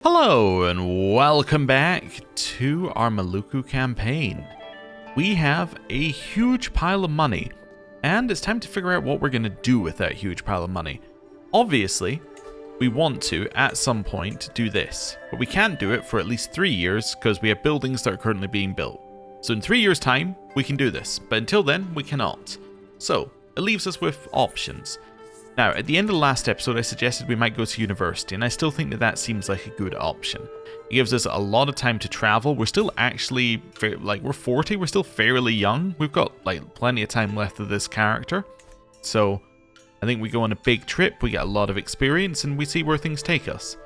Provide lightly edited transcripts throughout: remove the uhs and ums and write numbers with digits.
Hello and welcome back to our Maluku campaign. We have a huge pile of money and it's time to figure out what we're going to do with that huge pile of money. Obviously, we want to at some point do this, but we can't do it for at least 3 years because we have buildings that are currently being built. So in 3 years time, we can do this, but until then, we cannot. So it leaves us with options. Now, at the end of the last episode, I suggested we might go to university, and I still think that seems like a good option. It gives us a lot of time to travel. We're still actually, we're 40, we're still fairly young. We've got, plenty of time left of this character. So, I think we go on a big trip, we get a lot of experience, and we see where things take us.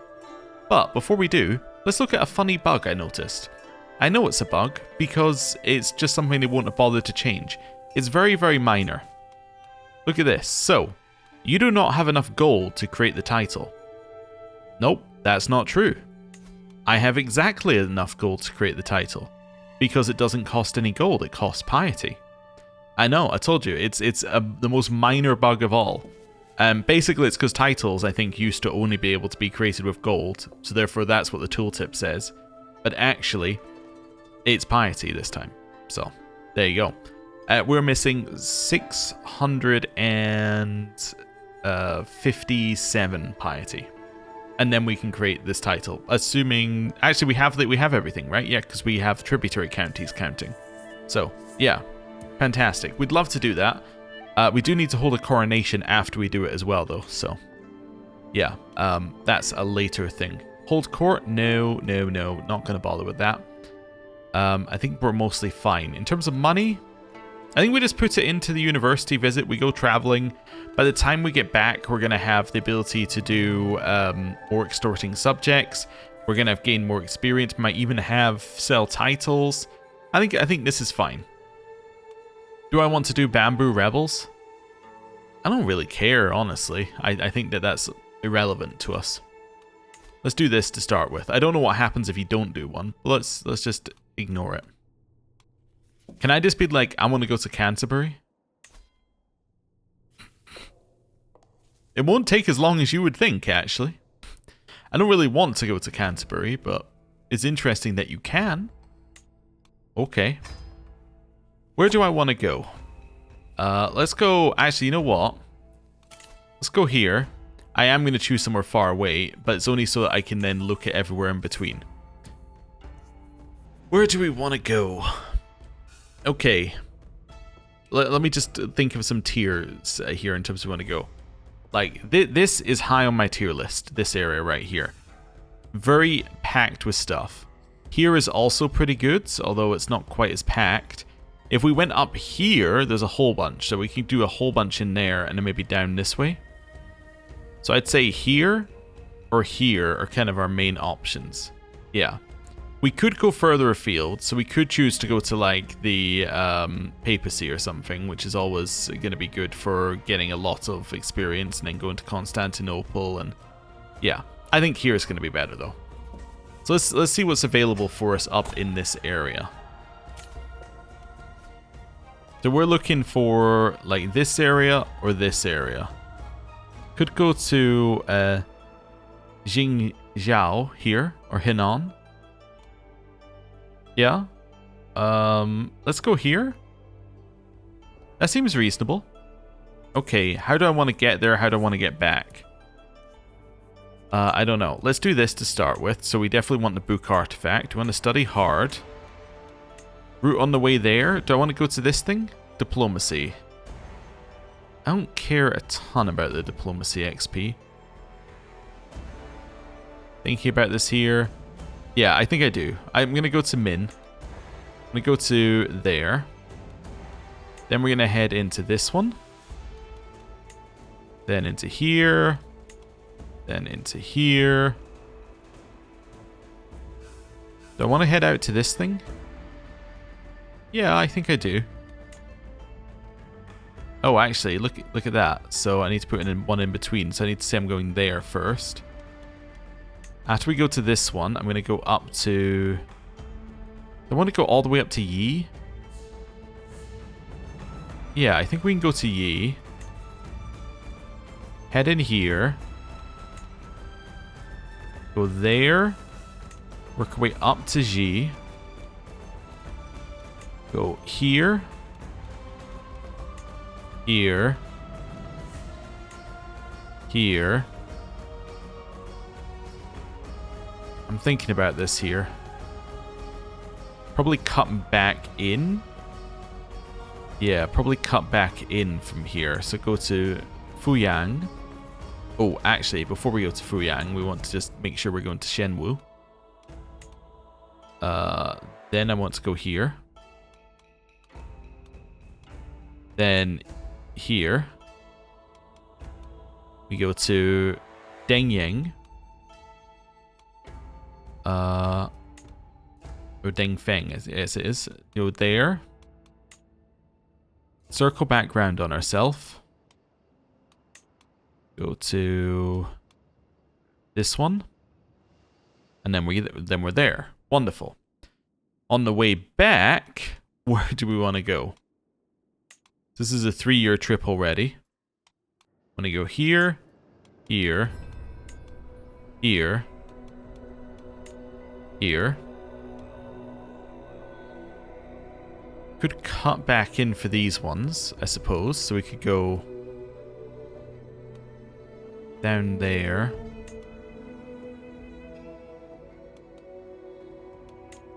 But, before we do, let's look at a funny bug I noticed. I know it's a bug, because it's just something they won't have bothered to change. It's very, very minor. Look at this. So, you do not have enough gold to create the title. Nope, that's not true. I have exactly enough gold to create the title. Because it doesn't cost any gold, it costs piety. I know, I told you, it's the most minor bug of all. Basically it's because titles, I think, used to only be able to be created with gold, so therefore that's what the tooltip says. But actually, it's piety this time. So, there you go. We're missing 657 piety, and then we can create this title. Assuming, actually, we have everything, right? Yeah, because we have tributary counties counting. So yeah, fantastic. We'd love to do that. We do need to hold a coronation after we do it as well, though. So yeah, that's a later thing. Hold court? No, not going to bother with that. I think we're mostly fine in terms of money. I think we just put it into the university visit, we go traveling. By the time we get back, we're going to have the ability to do more extorting subjects. We're going to have gained more experience, might even have sell titles. I think this is fine. Do I want to do bamboo rebels? I don't really care, honestly. I think that's irrelevant to us. Let's do this to start with. I don't know what happens if you don't do one. Let's just ignore it. Can I just be like, I want to go to Canterbury? It won't take as long as you would think, actually. I don't really want to go to Canterbury, but it's interesting that you can. Okay. Where do I want to go? Let's go... Actually, you know what? Let's go here. I am going to choose somewhere far away, but it's only so that I can then look at everywhere in between. Where do we want to go? Okay, let me just think of some tiers here in terms of where to go. Like, this is high on my tier list, this area right here. Very packed with stuff. Here is also pretty good, although it's not quite as packed. If we went up here, there's a whole bunch, so we can do a whole bunch in there and then maybe down this way. So I'd say here or here are kind of our main options. Yeah. We could go further afield, so we could choose to go to like the papacy or something, which is always going to be good for getting a lot of experience, and then going to Constantinople, and yeah, I think here is going to be better though. So let's see what's available for us up in this area. So we're looking for like this area or this area. Could go to Jingzhou here or Henan. Yeah. Let's go here. That seems reasonable. Okay, how do I want to get there? How do I want to get back? I don't know. Let's do this to start with. So we definitely want the book artifact. We want to study hard. Route on the way there. Do I want to go to this thing? Diplomacy. I don't care a ton about the diplomacy XP. Thinking about this here. Yeah, I think I do. I'm going to go to Min. I'm going to go to there. Then we're going to head into this one. Then into here. Then into here. Do I want to head out to this thing? Yeah, I think I do. Oh, actually, look at that. So I need to put in one in between. So I need to say I'm going there first. After we go to this one, I'm going to go up to... I want to go all the way up to Yi. Yeah, I think we can go to Yi. Head in here. Go there. Work our way up to G. Go here. Here. Here. I'm thinking about this here. Probably cut back in. Yeah, probably cut back in from here. So go to Fuyang. Oh, actually, before we go to Fuyang, we want to just make sure we're going to Shenwu. Then I want to go here. Then here. We go to Dengyang. Or Dengfeng, as it is. Go there. Circle back round on ourselves. Go to this one. And then we're there. Wonderful. On the way back, where do we want to go? This is a 3-year trip already. I want to go here, here, here, here. Could cut back in for these ones, I suppose. So we could go down there.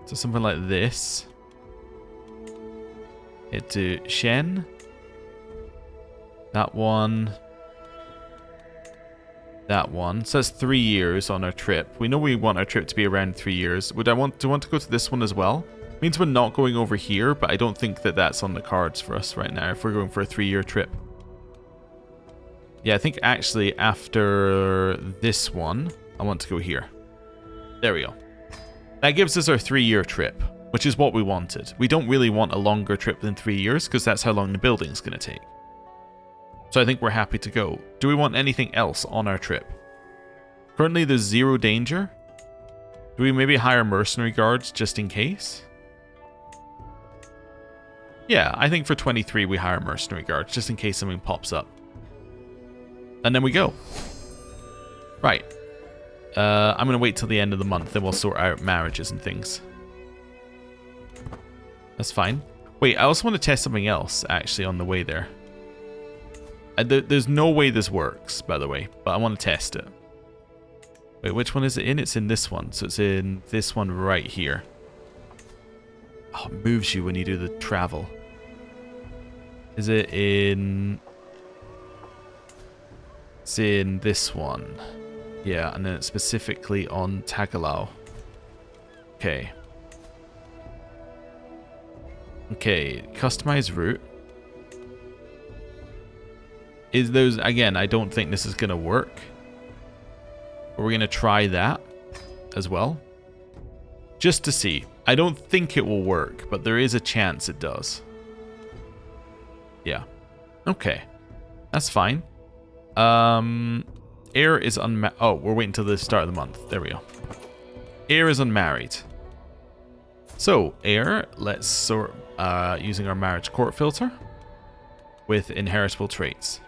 So something like this. Hit to Shen. That one. That one. So that's 3 years on our trip. We know we want our trip to be around 3 years. Do I want to go to this one as well? Means we're not going over here, but I don't think that that's on the cards for us right now if we're going for a 3-year trip. Yeah, I think actually after this one, I want to go here. There we go. That gives us our 3-year trip, which is what we wanted. We don't really want a longer trip than 3 years because that's how long the building's going to take. So I think we're happy to go. Do we want anything else on our trip? Currently there's 0 danger. Do we maybe hire mercenary guards just in case? Yeah, I think for 23 we hire mercenary guards just in case something pops up. And then we go. Right. I'm going to wait till the end of the month, then we'll sort out marriages and things. That's fine. Wait, I also want to test something else, actually, on the way there. There's no way this works, by the way, but I want to test it. Wait, which one is it in? It's in this one, so it's in this one right here. Oh, it moves you when you do the travel. Is it in... It's in this one. Yeah, and then it's specifically on Tagalao. Okay. Okay, customize route. Is those, again, I don't think this is going to work. But we're going to try that as well. Just to see. I don't think it will work, but there is a chance it does. Yeah. Okay. That's fine. Heir is unmarried. Oh, we're waiting until the start of the month. There we go. Heir is unmarried. So, heir, let's sort using our marriage court filter with inheritable traits.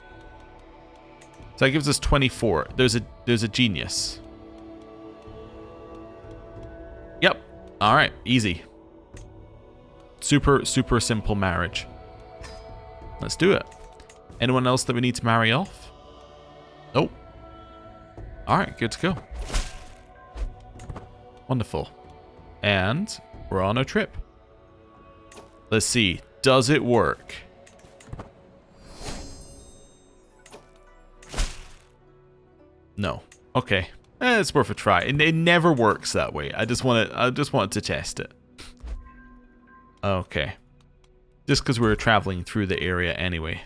So that gives us 24. There's a genius. Yep. All right, easy. Super simple marriage. Let's do it. Anyone else that we need to marry off? Nope. All right, good to go. Wonderful. And we're on a trip. Let's see. Does it work? No. Okay. It's worth a try. It never works that way. I just wanted to test it. Okay. Just because we were traveling through the area anyway.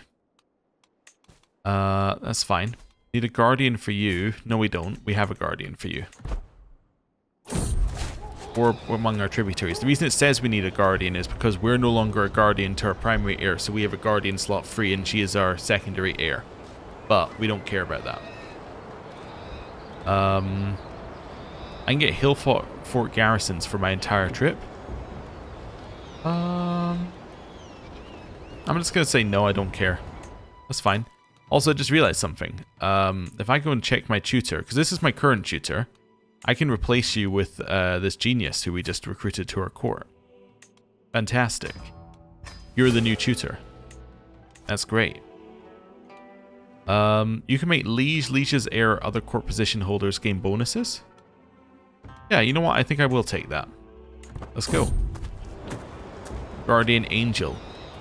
That's fine. Need a guardian for you. No, we don't. We have a guardian for you. Or among our tributaries. The reason it says we need a guardian is because we're no longer a guardian to our primary heir, so we have a guardian slot free and she is our secondary heir. But we don't care about that. I can get hill fort garrisons for my entire trip. I'm just going to say no, I don't care. That's fine. Also, I just realized something. If I go and check my tutor, because this is my current tutor, I can replace you with this genius who we just recruited to our court. Fantastic. You're the new tutor. That's great. You can make liege, lieges, heir, other court position holders gain bonuses. Yeah, you know what? I think I will take that. Let's go. Guardian Angel.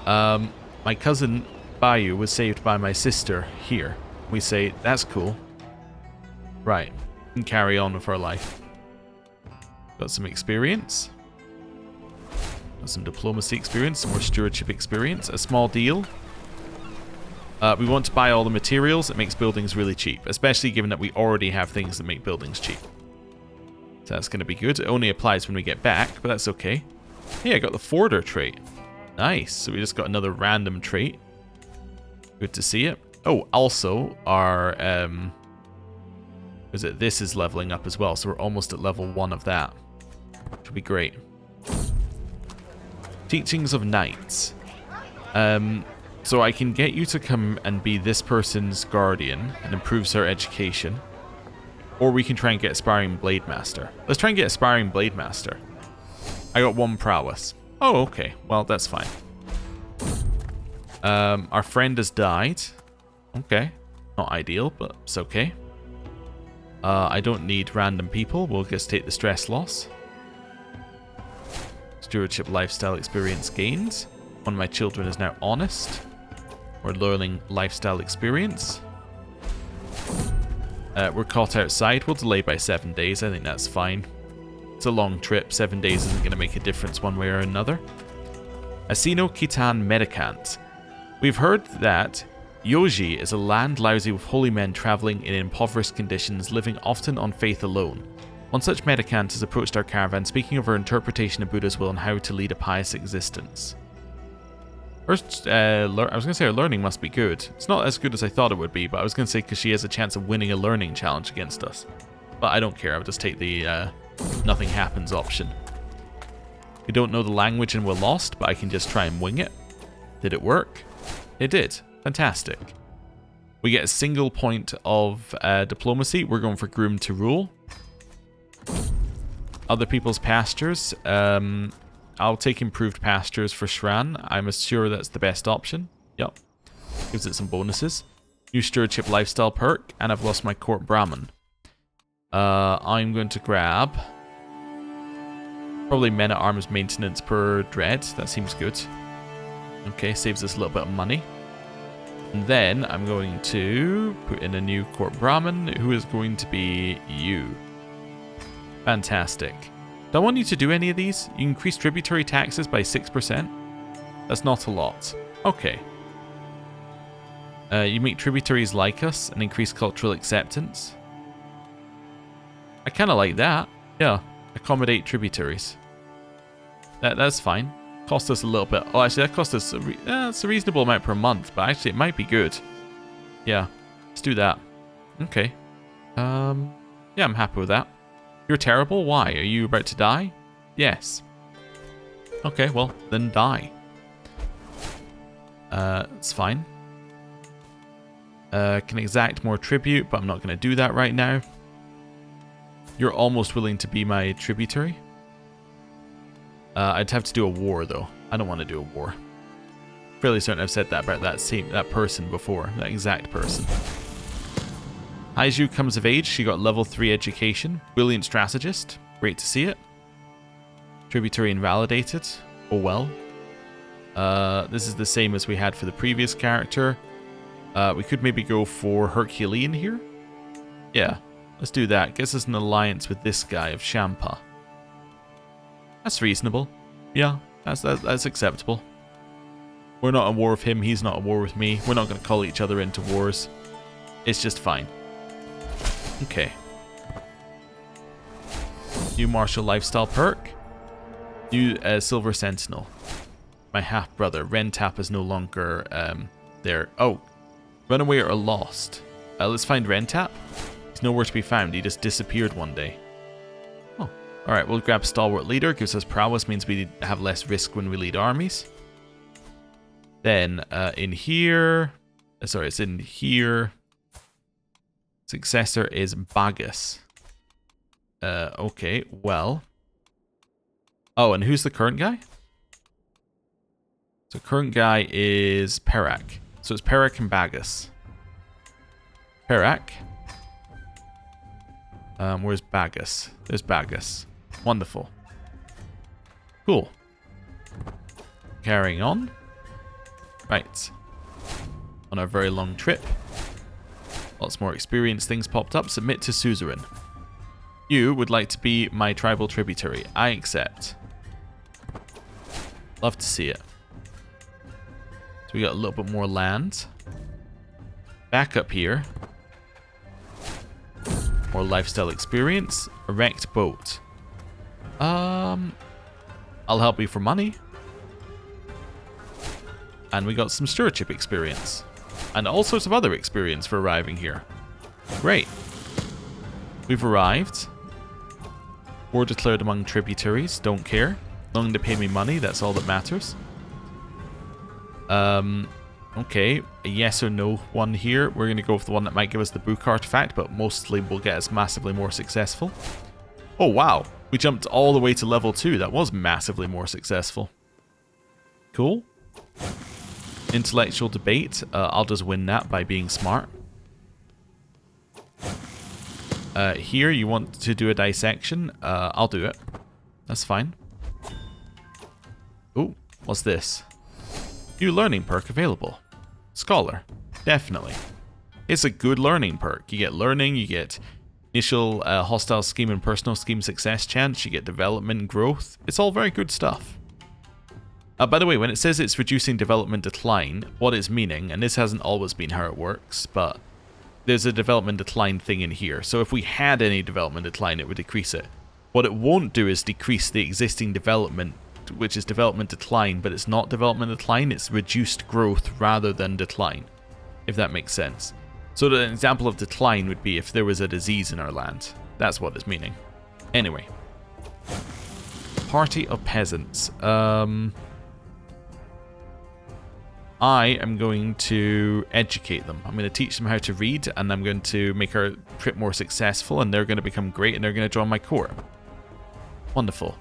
My cousin Bayou was saved by my sister here. We say, that's cool. Right. And carry on with our life. Got some experience. Got some diplomacy experience, some more stewardship experience. A small deal. We want to buy all the materials. It makes buildings really cheap, especially given that we already have things that make buildings cheap. So that's going to be good. It only applies when we get back, but that's okay. Hey, I got the Forder trait. Nice. So we just got another random trait. Good to see it. Oh, also, our... this is leveling up as well, so we're almost at level 1 of that. Which will be great. Teachings of Knights. So I can get you to come and be this person's guardian and improves her education. Or we can try and get Aspiring Blade Master. Let's try and get Aspiring Blade Master. I got 1 prowess. Oh, okay. Well, that's fine. Our friend has died. Okay. Not ideal, but it's okay. I don't need random people. We'll just take the stress loss. Stewardship lifestyle experience gains. One of my children is now honest. We're learning lifestyle experience. We're caught outside. We'll delay by 7 days. I think that's fine. It's a long trip. 7 days isn't going to make a difference one way or another. Asino Kitan Medicant. We've heard that Yoji is a land lousy with holy men travelling in impoverished conditions, living often on faith alone. One such medicant has approached our caravan, speaking of her interpretation of Buddha's will and how to lead a pious existence. First, I was going to say her learning must be good. It's not as good as I thought it would be, but I was going to say because she has a chance of winning a learning challenge against us. But I don't care, I'll just take the nothing happens option. We don't know the language and we're lost, but I can just try and wing it. Did it work? It did. Fantastic. We get a single point of diplomacy. We're going for Groom to Rule. Other people's pastures. I'll take improved pastures for Shran. I'm sure that's the best option. Yep. Gives it some bonuses. New stewardship lifestyle perk. And I've lost my court Brahmin. I'm going to grab... probably men-at-arms maintenance per dread. That seems good. Okay, saves us a little bit of money. And then I'm going to put in a new court Brahmin, who is going to be you. Fantastic. Do I want you to do any of these? You increase tributary taxes by 6%. That's not a lot. Okay. You make tributaries like us and increase cultural acceptance. I kind of like that. Yeah. Accommodate tributaries. That's fine. Cost us a little bit. Oh, actually, that cost us it's a reasonable amount per month, but actually, it might be good. Yeah. Let's do that. Okay. Yeah, I'm happy with that. You're terrible? Why? Are you about to die? Yes. Okay, well, then die. It's fine. Can exact more tribute, but I'm not going to do that right now. You're almost willing to be my tributary. I'd have to do a war, though. I don't want to do a war. Fairly certain I've said that about that person before. That exact person. Haiju comes of age. She got level 3 education. Brilliant strategist. Great to see it. Tributary invalidated. Oh well. This is the same as we had for the previous character. We could maybe go for Herculean here. Yeah, let's do that. Gets us an alliance with this guy of Champa. That's reasonable. Yeah, that's acceptable. We're not at war with him. He's not at war with me. We're not going to call each other into wars. It's just fine. Okay. New martial lifestyle perk. New Silver Sentinel. My half-brother. Rentap is no longer there. Oh. Runaway or lost. Let's find Rentap. He's nowhere to be found. He just disappeared one day. Oh. Alright, we'll grab Stalwart Leader. Gives us prowess. Means we have less risk when we lead armies. Then in here... sorry, it's in here. Successor is Bagus. Okay, well. Oh, and who's the current guy? So current guy is Perak. So it's Perak and Bagus. Perak. Where's Bagus? There's Bagus. Wonderful. Cool. Carrying on. Right. On our very long trip. Lots more experience things popped up. Submit to suzerain. You would like to be my tribal tributary. I accept. Love to see it. So we got a little bit more land. Back up here. More lifestyle experience. Erect boat. I'll help you for money. And we got some stewardship experience. And all sorts of other experience for arriving here. Great. We've arrived. War declared among tributaries. Don't care. Long to pay me money. That's all that matters. Okay. A yes or no one here. We're going to go with the one that might give us the book artifact, but mostly will get us massively more successful. Oh, wow. We jumped all the way to level 2. That was massively more successful. Cool. Intellectual debate. I'll just win that by being smart. Here, you want to do a dissection? I'll do it. That's fine. Oh, what's this? New learning perk available. Scholar. Definitely. It's a good learning perk. You get learning, you get initial hostile scheme and personal scheme success chance, you get development growth. It's all very good stuff. By the way, when it says it's reducing development decline, what it's meaning, and this hasn't always been how it works, but there's a development decline thing in here. So if we had any development decline, it would decrease it. What it won't do is decrease the existing development, which is development decline, but it's not development decline, it's reduced growth rather than decline, if that makes sense. So an example of decline would be if there was a disease in our land. That's what it's meaning. Anyway. Party of peasants. I am going to educate them. I'm going to teach them how to read, and I'm going to make our trip more successful, and they're going to become great, and they're going to join my court. Wonderful.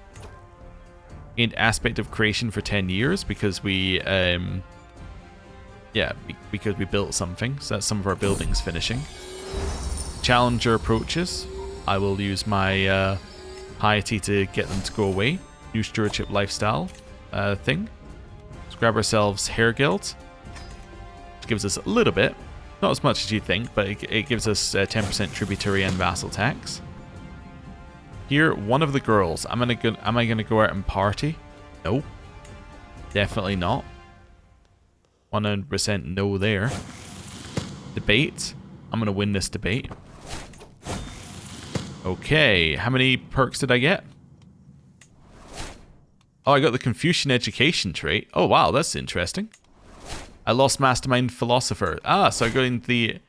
Gained aspect of creation for 10 years because we, because we built something. So that's some of our buildings finishing. Challenger approaches. I will use my piety to get them to go away. New stewardship lifestyle thing. Let's grab ourselves Hair Guild. It gives us a little bit. Not as much as you think, but it gives us 10% tributary and vassal tax. Here, one of the girls. Am I gonna go out and party? No. Definitely not. 100% no there. Debate. I'm gonna win this debate. Okay, how many perks did I get? Oh, I got the Confucian education trait. Oh, wow, that's interesting. I lost Mastermind Philosopher. Ah, so I gained the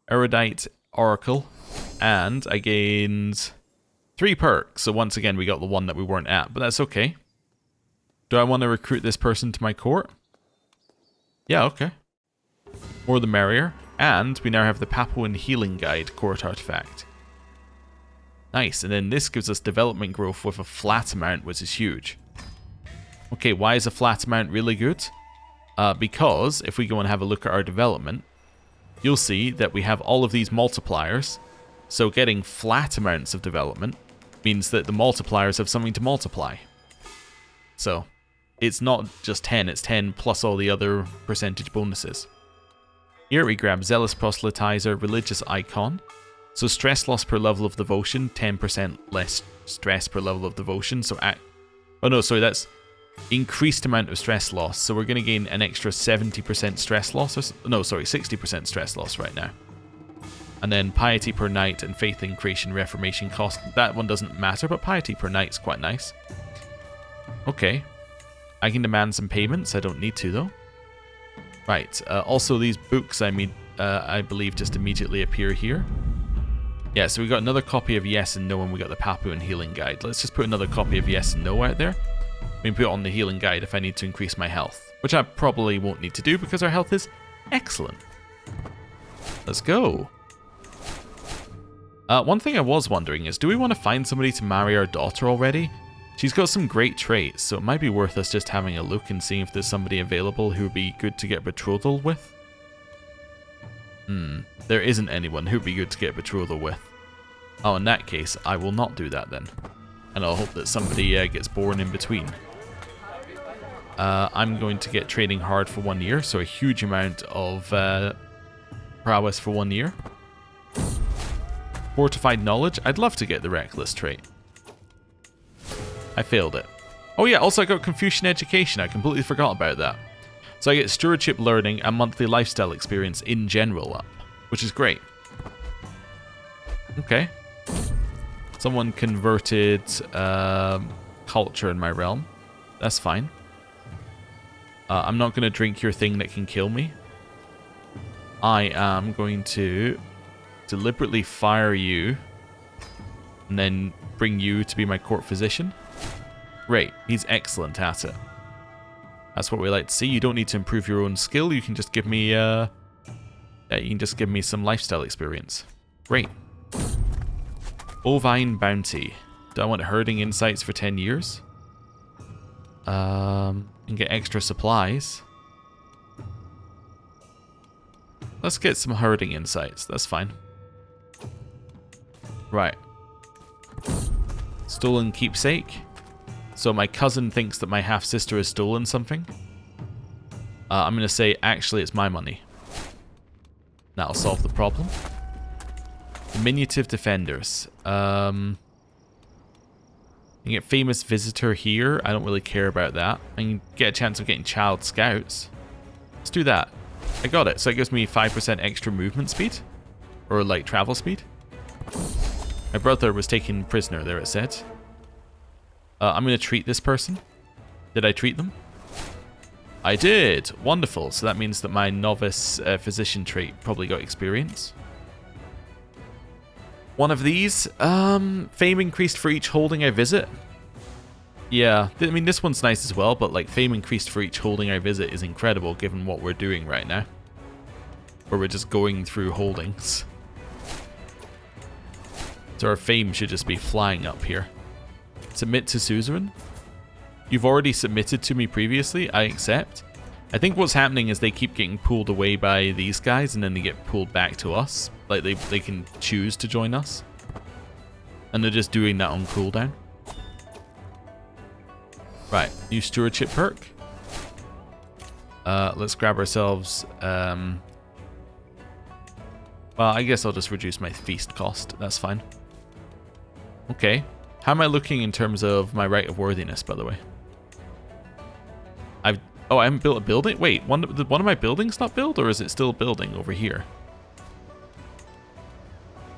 Erudite Oracle, and I gained 3 perks. So once again, we got the one that we weren't at, but that's okay. Do I want to recruit this person to my court? Yeah, okay. More the merrier. And we now have the Papuan Healing Guide court artifact. Nice, and then this gives us development growth with a flat amount, which is huge. Okay, why is a flat amount really good? Because if we go and have a look at our development, you'll see that we have all of these multipliers. So getting flat amounts of development means that the multipliers have something to multiply. So it's not just 10, it's 10 plus all the other percentage bonuses. Here we grab Zealous Proselytizer, Religious Icon. So stress loss per level of devotion, 10% less stress per level of devotion. So that's increased amount of stress loss. So we're going to gain an extra 70% stress loss. 60% stress loss right now. And then piety per night and faith in creation reformation cost. That one doesn't matter, but piety per night is quite nice. Okay. I can demand some payments. I don't need to, though. Right. Also, these books, I believe, just immediately appear here. Yeah, so we got another copy of Yes and No, and we got the Papuan Healing Guide. Let's just put another copy of Yes and No out there. We can put it on the Healing Guide if I need to increase my health, which I probably won't need to do because our health is excellent. Let's go. One thing I was wondering is, do we want to find somebody to marry our daughter already? She's got some great traits, so it might be worth us just having a look and seeing if there's somebody available who would be good to get betrothal with. There isn't anyone who would be good to get betrothal with. Oh, in that case, I will not do that then. And I'll hope that somebody gets born in between. I'm going to get trading hard for 1 year, so a huge amount of prowess for 1 year. Fortified knowledge. I'd love to get the reckless trait. I failed it. Oh yeah, also I got Confucian education. I completely forgot about that. So I get stewardship learning and monthly lifestyle experience in general up, which is great. Okay. Someone converted culture in my realm. That's fine. I'm not going to drink your thing that can kill me. I am going to deliberately fire you and then bring you to be my court physician. Great. He's excellent at it. That's what we like to see. You don't need to improve your own skill. You can just give me you can just give me some lifestyle experience. Great. Bovine bounty. Do I want herding insights for 10 years? And get extra supplies. Let's get some herding insights. That's fine. Right. Stolen keepsake. So my cousin thinks that my half-sister has stolen something. I'm going to say, actually, it's my money. That'll solve the problem. Diminutive defenders. You get famous visitor here. I don't really care about that. I can get a chance of getting child scouts. Let's do that. I got it. So it gives me 5% extra movement speed. Or like travel speed. My brother was taken prisoner there, it said. I'm going to treat this person. Did I treat them? I did. Wonderful. So that means that my novice physician trait probably got experience. One of these. Fame increased for each holding I visit. Yeah. I mean, this one's nice as well, but like fame increased for each holding I visit is incredible given what we're doing right now. Where we're just going through holdings. So our fame should just be flying up here. Submit to suzerain. You've already submitted to me previously. I accept. I think what's happening is they keep getting pulled away by these guys and then they get pulled back to us. Like they can choose to join us. And they're just doing that on cooldown. Right. New stewardship perk. Let's grab ourselves... well, I guess I'll just reduce my feast cost. That's fine. Okay. How am I looking in terms of my right of worthiness, by the way? I haven't built a building? Wait, one of my buildings not built, or is it still building over here?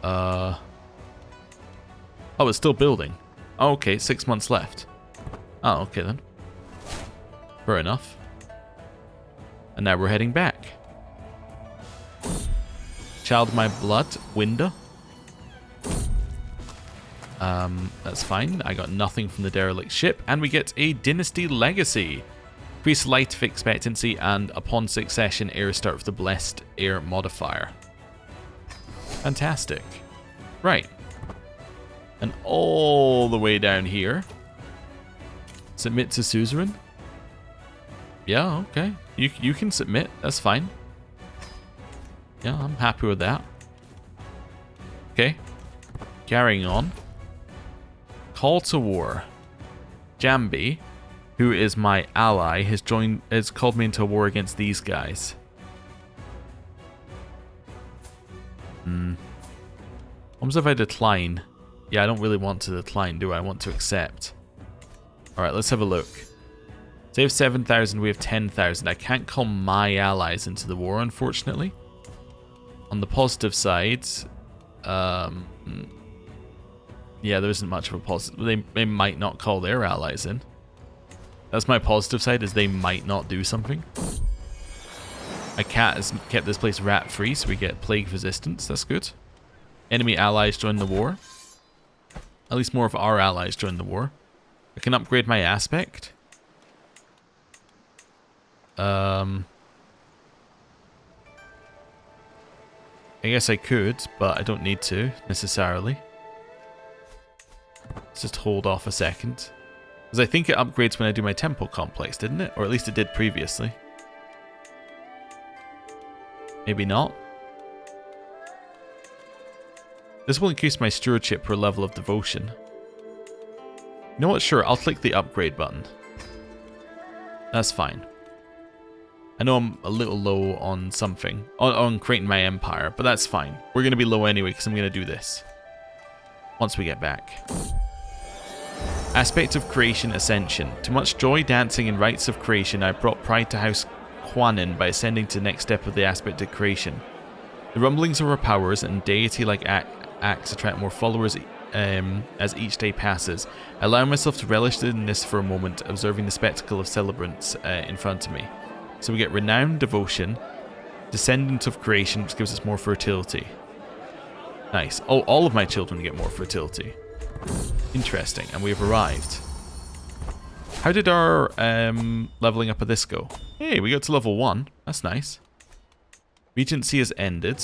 Oh, it's still building. Oh, okay, 6 months left. Oh, okay then. Fair enough. And now we're heading back. Child of my blood, window. That's fine. I got nothing from the derelict ship, and we get a dynasty legacy. Increase life expectancy, and upon succession, heir start with the blessed heir modifier. Fantastic. Right. And all the way down here. Submit to suzerain. Yeah, okay. You can submit. That's fine. Yeah, I'm happy with that. Okay. Carrying on. Call to war. Jambi, who is my ally, has called me into a war against these guys. What happens if I decline? Yeah, I don't really want to decline, do I? I want to accept. Alright, let's have a look. So they have 7,000, we have 10,000. I can't call my allies into the war, unfortunately. On the positive side, yeah, there isn't much of a positive. They might not call their allies in. That's my positive side, is they might not do something. My cat has kept this place rat-free, so we get plague resistance. That's good. Enemy allies join the war. At least more of our allies join the war. I can upgrade my aspect. Okay, I guess I could, but I don't need to, necessarily. Let's just hold off a second. Because I think it upgrades when I do my temple complex, didn't it? Or at least it did previously. Maybe not. This will increase my stewardship per level of devotion. You know what? Sure, I'll click the upgrade button. That's fine. I know I'm a little low on something, on creating my empire, but that's fine. We're going to be low anyway because I'm going to do this once we get back. Aspect of Creation Ascension. To much joy, dancing, and rites of creation, I brought pride to House Quanin by ascending to the next step of the aspect of creation. The rumblings of our powers and deity-like acts attract more followers as each day passes. I allow myself to relish in this for a moment, observing the spectacle of celebrants in front of me. So we get Renowned Devotion, Descendant of Creation, which gives us more fertility. Nice. Oh, all of my children get more fertility. Interesting. And we've arrived. How did our leveling up of this go? Hey, we got to level 1. That's nice. Regency has ended.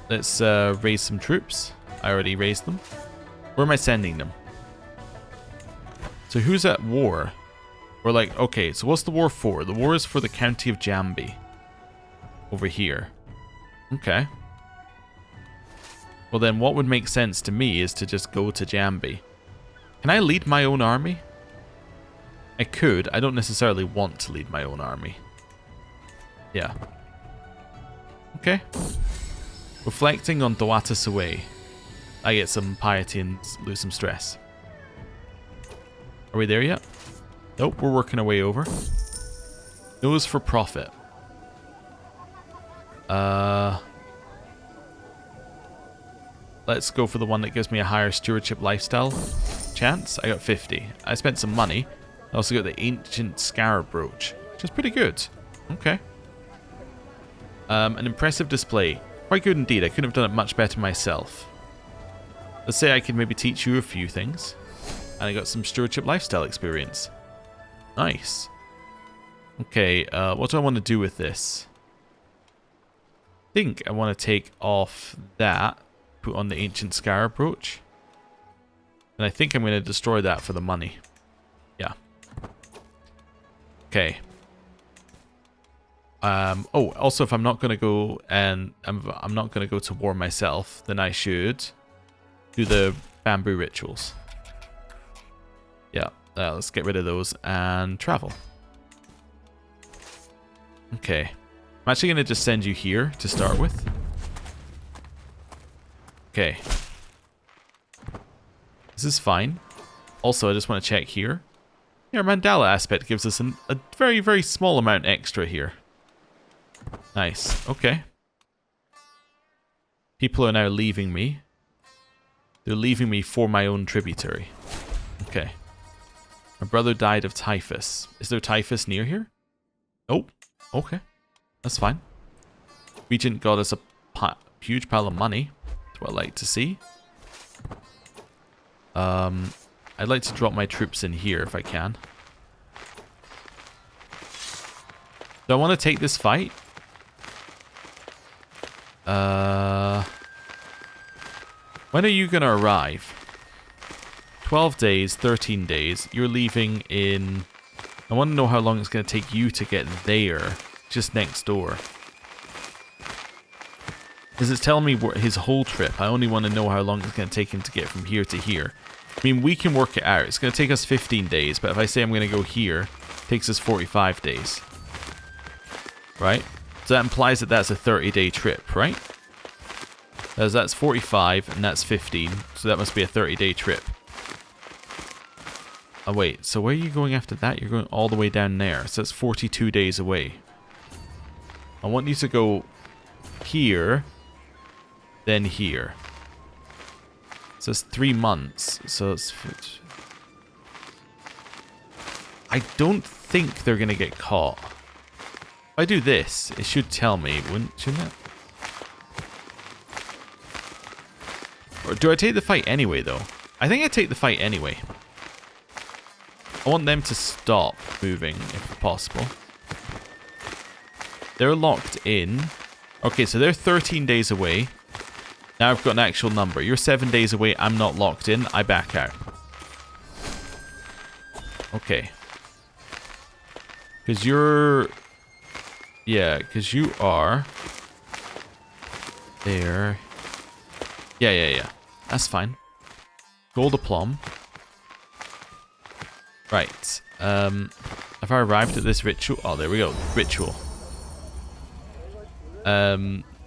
Let's raise some troops. I already raised them. Where am I sending them? So who's at war? We're like, okay, so what's the war for? The war is for the county of Jambi. Over here. Okay. Well then, what would make sense to me is to just go to Jambi. Can I lead my own army? I could. I don't necessarily want to lead my own army. Yeah. Okay. Reflecting on Dawata Suway. I get some piety and lose some stress. Are we there yet? Nope, we're working our way over. Nose for profit. Let's go for the one that gives me a higher stewardship lifestyle chance. I got 50. I spent some money. I also got the ancient scarab brooch, which is pretty good. Okay. An impressive display. Quite good indeed. I couldn't have done it much better myself. Let's say I could maybe teach you a few things. And I got some stewardship lifestyle experience. Nice. Okay, what do I want to do with this? I think I want to take off that, put on the ancient scarab brooch. And I think I'm going to destroy that for the money. Yeah. Okay. Oh, also if I'm not going to go and I'm not going to go to war myself, then I should do the bamboo rituals. Yeah. Let's get rid of those and travel. Okay. I'm actually going to just send you here to start with. Okay. This is fine. Also, I just want to check here. Yeah, our Mandala aspect gives us a very, very small amount extra here. Nice. Okay. People are now leaving me. They're leaving me for my own tributary. Okay. My brother died of typhus. Is there typhus near here? Nope. Okay. That's fine. Regent got us a huge pile of money. That's what I like to see. I'd like to drop my troops in here if I can. Do I want to take this fight? When are you going to arrive? 12 days, 13 days. You're leaving in... I want to know how long it's going to take you to get there. Just next door. Because it's telling me his whole trip. I only want to know how long it's going to take him to get from here to here. I mean, we can work it out. It's going to take us 15 days. But if I say I'm going to go here, it takes us 45 days. Right? So that implies that that's a 30-day trip, right? That's 45 and that's 15. So that must be a 30-day trip. Oh, wait. So where are you going after that? You're going all the way down there. So that's 42 days away. I want you to go here, then here. So it's 3 months. So it's... I don't think they're going to get caught. If I do this, it should tell me, shouldn't it? Or do I take the fight anyway, though? I think I take the fight anyway. I want them to stop moving, if possible. They're locked in. Okay, so they're 13 days away. Now I've got an actual number. You're 7 days away. I'm not locked in. I back out. Okay. Because you're... Yeah, because you are... There. Yeah. That's fine. Gold aplomb. Right. Have I arrived at this ritual? Oh, there we go. Ritual.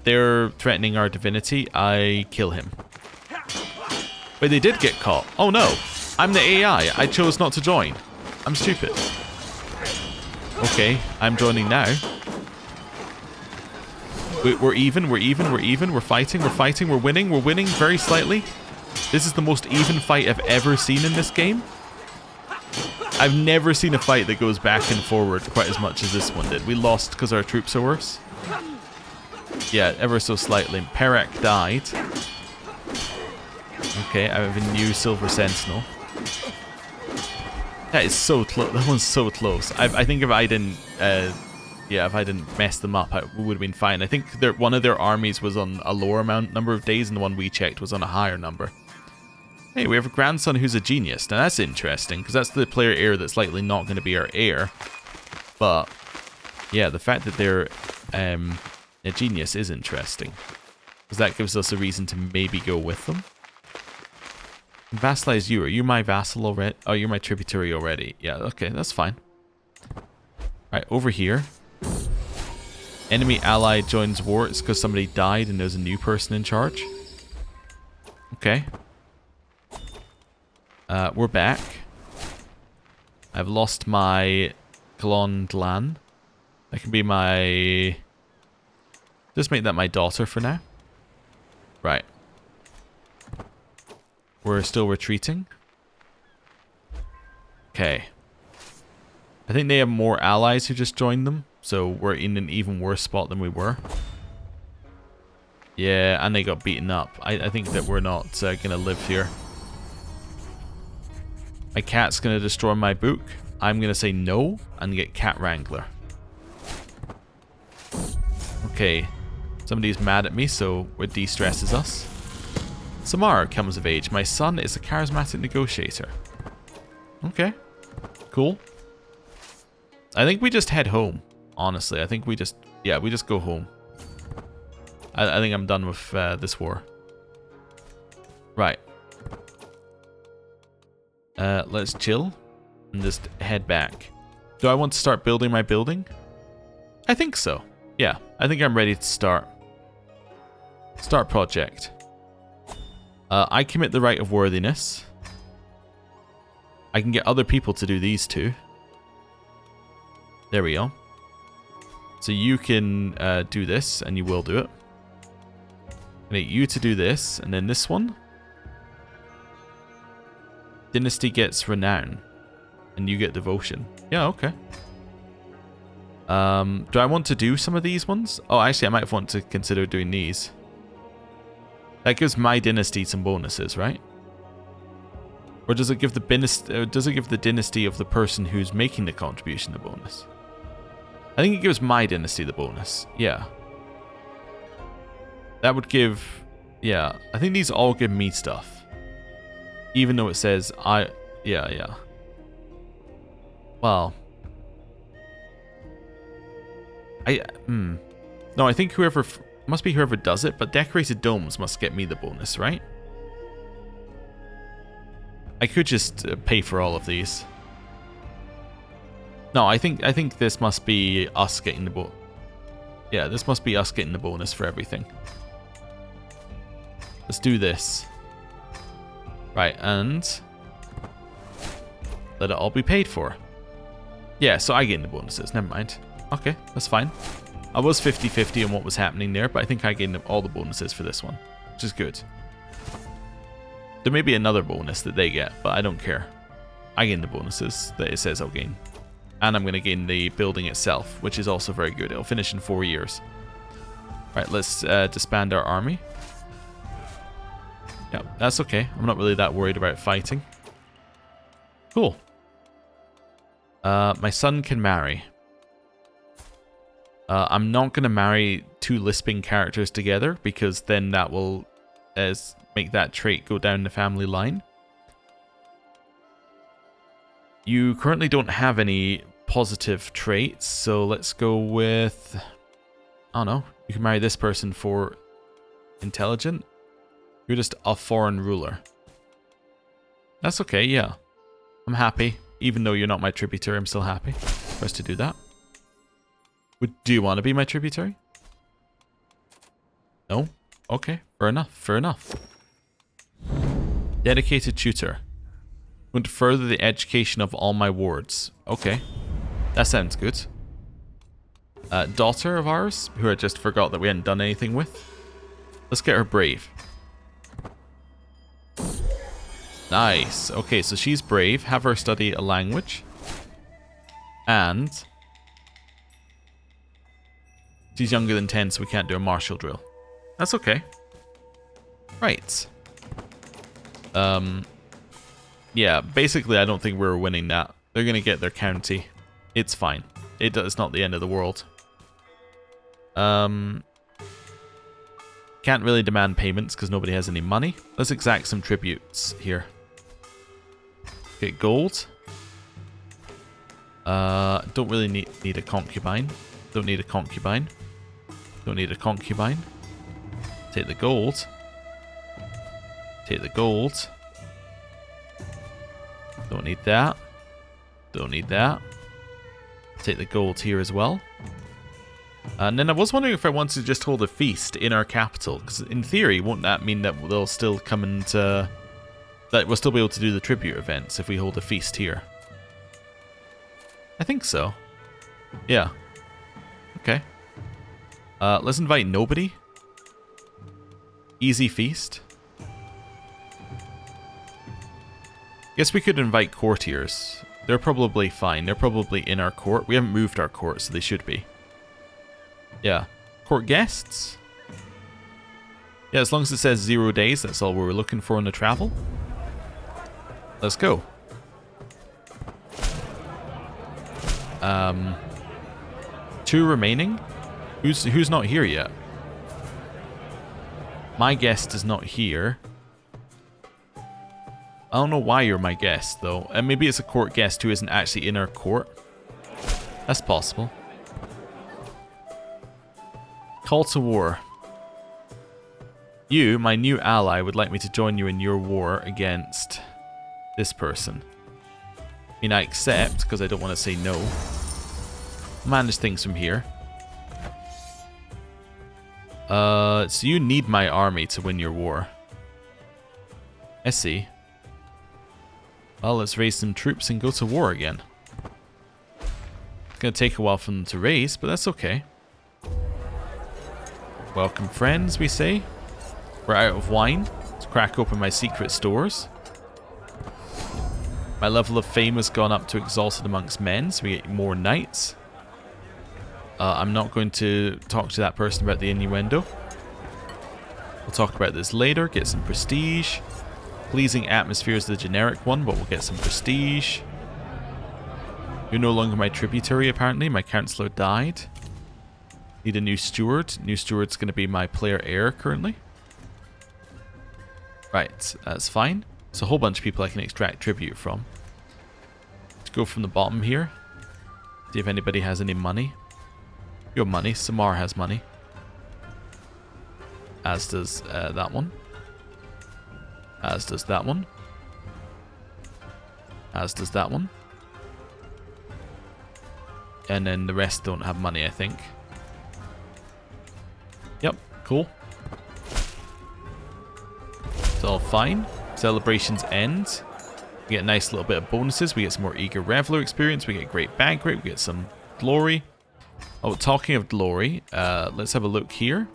They're threatening our divinity. I kill him. Wait, they did get caught. Oh no. I'm the AI. I chose not to join. I'm stupid. Okay, I'm joining now. We're even. We're fighting. We're winning very slightly. This is the most even fight I've ever seen in this game. I've never seen a fight that goes back and forward quite as much as this one did. We lost because our troops are worse. Yeah, ever so slightly. Perak died. Okay, I have a new Silver Sentinel. That is so close. That one's so close. I think if I didn't... if I didn't mess them up, I would have been fine. I think one of their armies was on a lower number of days, and the one we checked was on a higher number. Hey, we have a grandson who's a genius. Now that's interesting, because that's the player heir that's likely not going to be our heir. But, yeah, the fact that they're a genius is interesting. Because that gives us a reason to maybe go with them. Vassalize you. Are you my vassal already? Oh, you're my tributary already. Yeah, okay, that's fine. Right, over here. Enemy ally joins war. It's because somebody died and there's a new person in charge. Okay. We're back. I've lost my Glondlan. That can be my... Just make that my daughter for now. Right. We're still retreating. Okay. I think they have more allies who just joined them. So we're in an even worse spot than we were. Yeah, and they got beaten up. I think that we're not going to live here. My cat's going to destroy my book. I'm going to say no and get Cat Wrangler. Okay. Somebody's mad at me, so it de-stresses us. Samara comes of age. My son is a charismatic negotiator. Okay. Cool. I think we just head home. Honestly, I think we just... Yeah, we just go home. I think I'm done with this war. Right. Let's chill and just head back. Do I want to start building my building? I think so. Yeah, I think I'm ready to start. Start project. I commit the right of worthiness. I can get other people to do these two. There we go. So you can do this, and you will do it. I need you to do this, and then this one. Dynasty gets renown, and you get devotion. Yeah, okay. Do I want to do some of these ones? Oh, actually, I might want to consider doing these. That gives my dynasty some bonuses, right? Or does it give the dynasty of the person who's making the contribution the bonus? I think it gives my dynasty the bonus. Yeah. That would give... Yeah, I think these all give me stuff. Even though it says I... Yeah. Well... No, I think whoever... Must be whoever does it, but decorated domes must get me the bonus, right? I could just pay for all of these. No, I think this must be us getting the bonus. Yeah, this must be us getting the bonus for everything. Let's do this. Right, and let it all be paid for. Yeah, so I gain the bonuses. Never mind. Okay, that's fine. I was 50-50 on what was happening there, but I think I gained all the bonuses for this one, which is good. There may be another bonus that they get, but I don't care. I gain the bonuses that it says I'll gain. And I'm going to gain the building itself, which is also very good. It'll finish in 4 years. Right, let's disband our army. Yeah, that's okay. I'm not really that worried about fighting. Cool. My son can marry. I'm not going to marry two lisping characters together because then that will make that trait go down the family line. You currently don't have any positive traits, so let's go with... I don't know. You can marry this person for intelligent. You're just a foreign ruler. That's okay, yeah. I'm happy. Even though you're not my tributary, I'm still happy for us to do that. Do you want to be my tributary? No? Okay, fair enough, fair enough. Dedicated tutor. Want to further the education of all my wards. Okay, that sounds good. Daughter of ours, who I just forgot that we hadn't done anything with. Let's get her brave. Nice. Okay, so she's brave. Have her study a language. And she's younger than 10, so we can't do a martial drill. That's okay. Right. Yeah, basically I don't think we're winning that. They're going to get their county. It's fine. It's not the end of the world. Can't really demand payments because nobody has any money. Let's exact some tributes here. Get gold. Don't really need a concubine. Don't need a concubine. Don't need a concubine. Take the gold. Take the gold. Don't need that. Don't need that. Take the gold here as well. And then I was wondering if I wanted to just hold a feast in our capital, because in theory, won't that mean that they'll still come into... that we'll still be able to do the tribute events if we hold a feast here? I think so. Yeah. Okay. Let's invite nobody. Easy feast. Guess we could invite courtiers. They're probably fine. They're probably in our court. We haven't moved our court, so they should be. Yeah. Court guests? Yeah, as long as it says 0 days, that's all we were looking for on the travel. Let's go. 2 remaining? Who's not here yet? My guest is not here. I don't know why you're my guest, though. And maybe it's a court guest who isn't actually in our court. That's possible. Call to war. You, my new ally, would like me to join you in your war against this person. I mean, I accept, because I don't want to say no. Manage things from here. So you need my army to win your war. I see. Well, let's raise some troops and go to war again. It's going to take a while for them to raise, but that's okay. Welcome, friends, we say. We're out of wine. Let's crack open my secret stores. My level of fame has gone up to exalted amongst men, so we get more knights. I'm not going to talk to that person about the innuendo. We'll talk about this later, get some prestige. Pleasing atmosphere is the generic one, but we'll get some prestige. You're no longer my tributary, apparently. My counselor died. Need a new steward. New steward's going to be my player heir currently. Right, that's fine. There's a whole bunch of people I can extract tribute from. Let's go from the bottom here. See if anybody has any money. You have money. Samar has money. As does that one. As does that one. As does that one. And then the rest don't have money, I think. Yep, cool. It's all fine. Celebrations end. We get a nice little bit of bonuses. We get some more eager reveler experience. We get great bag rate. We get some glory. Oh, talking of glory, let's have a look here.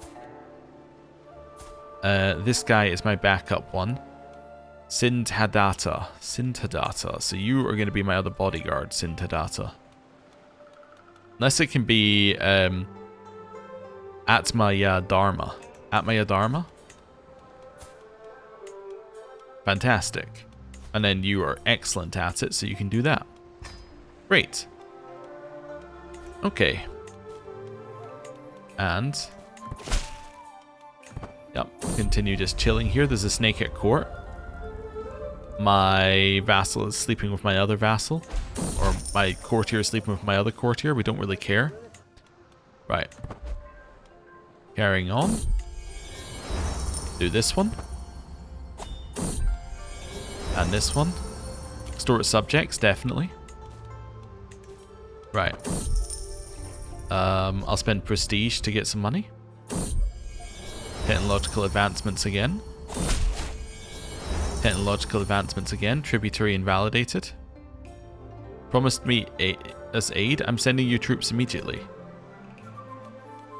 This guy is my backup one. Sindhadata. Sindhadata. So you are going to be my other bodyguard, Sindhadata. Unless it can be Atmaya-dharma. Atmaya-dharma? Fantastic. And then you are excellent at it, so you can do that. Great. Okay. And... Yep, continue just chilling here. There's a snake at court. My vassal is sleeping with my other vassal. Or my courtier is sleeping with my other courtier. We don't really care. Right. Carrying on. Do this one. And this one. Store subjects, definitely. Right. I'll spend prestige to get some money. Technological advancements again. Technological advancements again. Tributary invalidated. Promised me as aid. I'm sending you troops immediately.